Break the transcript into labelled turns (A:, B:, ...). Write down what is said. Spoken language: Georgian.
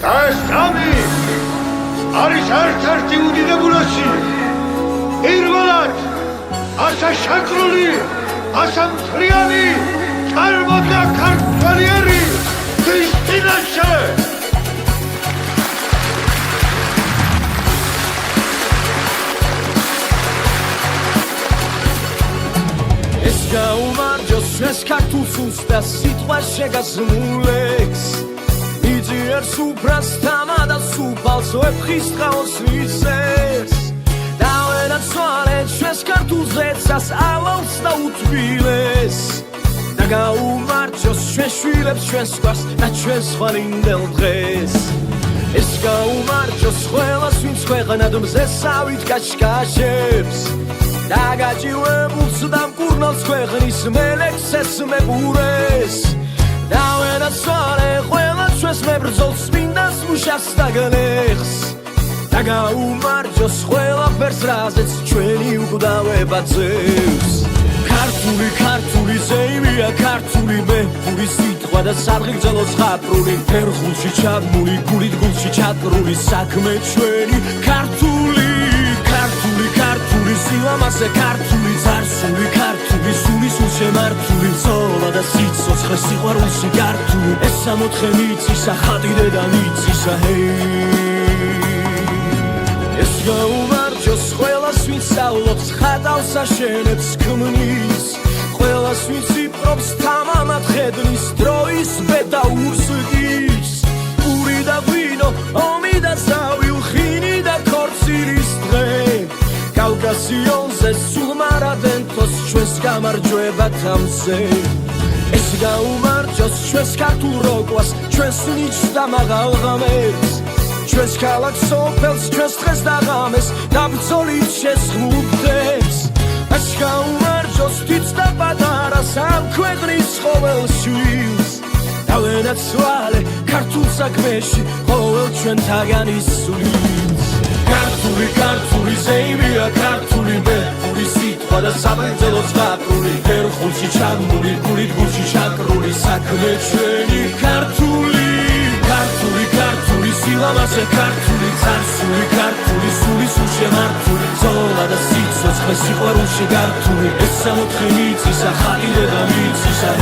A: ეს გამი არის ერთ-ერთი უდიდებულესი. პირველად ასა შაქრული, ასა მთლიანი წარმოდგა ქართველიერი ქრისტინაშე.
B: ეს გაუმარჯოს ეს ქართულს და სიტყვა შეგასრულებს იძიერს უბრალს თამადას უბალს ვეფხის ტყაოს ისეს დავენაცვალეთ ჩვენს ქართულზეცას ალავს და უთბილეს და გაუმარჯოს ჩვენ შვილებს ჩვენს გვარს და ჩვენს ხვალინდელ დღეს ეს გაუმარჯოს ყველას ვინც ქვეყნად მზესავით კაშკაშებს დაგაჭირებულს და მკურნალს ქვეყნის მელექს ესმებურეს დავენაცვალე ყველა ჩვენს მებრძოლს წმინდას მუშას და გლეხს და გაუმარჯოს ყველაფერს რაზეც ჩვენი უკვდავება ძევს ქართული ზეიმია ქართული მეფური სიტყვა და სადღეგრძელო ზღაპრული ფერხულში ჩაბმული გულით გულში ჩაკრული საქმე ჩვენი ქართული სილამაზე ქართული ძარსული ქართული სული შემართული ზოლა და სიცოცხლე სიყვარულში ქართული ეს ამოთხე მიწისა ხატი დედა მიწისა ეს გაუმარჯოს ყველას ვინც სწავლობს ხატავს აშენებს ქმნის ყველას ვინც იპყრობს თამამად ხედნის დროის ბედაურს გის პური და ღვინო ომი და ზავი უხინი და ქორწილის დღე კავკასიონზე სულ მარადენთოს ჩვენს გამარჯვება თამზე ეს გაუმარჯოს ჩვენს ქართულ როკვას ჩვენს ნიჭს და მაღალ ღამებს ჩვენს ქალაქს სოფელს ჩვენს დღეს და ღამეს და ბრძოლით შესხმუდეს ეს გაუმარჯოს თითს და პატარას ამ ქვეყნის ყოველ შვილს დავენაცვალე ქართულ საქმეში ყოველ ჩვენთაგან ისulis ქართული ზეიმია ქართული მეფური სიტყვა და საბრძოლო ზღაპრული ფერხულში ჩაბმული გულით გულში ჩაკრული საქმე ჩვენი ქართული სილამაზე ქართული ძარსული ქართული სული შემართული ზოლა და სიცოცხლე სიყვარულში გართული ეს ამოთხე მიწისა ხატი დედა მიწისა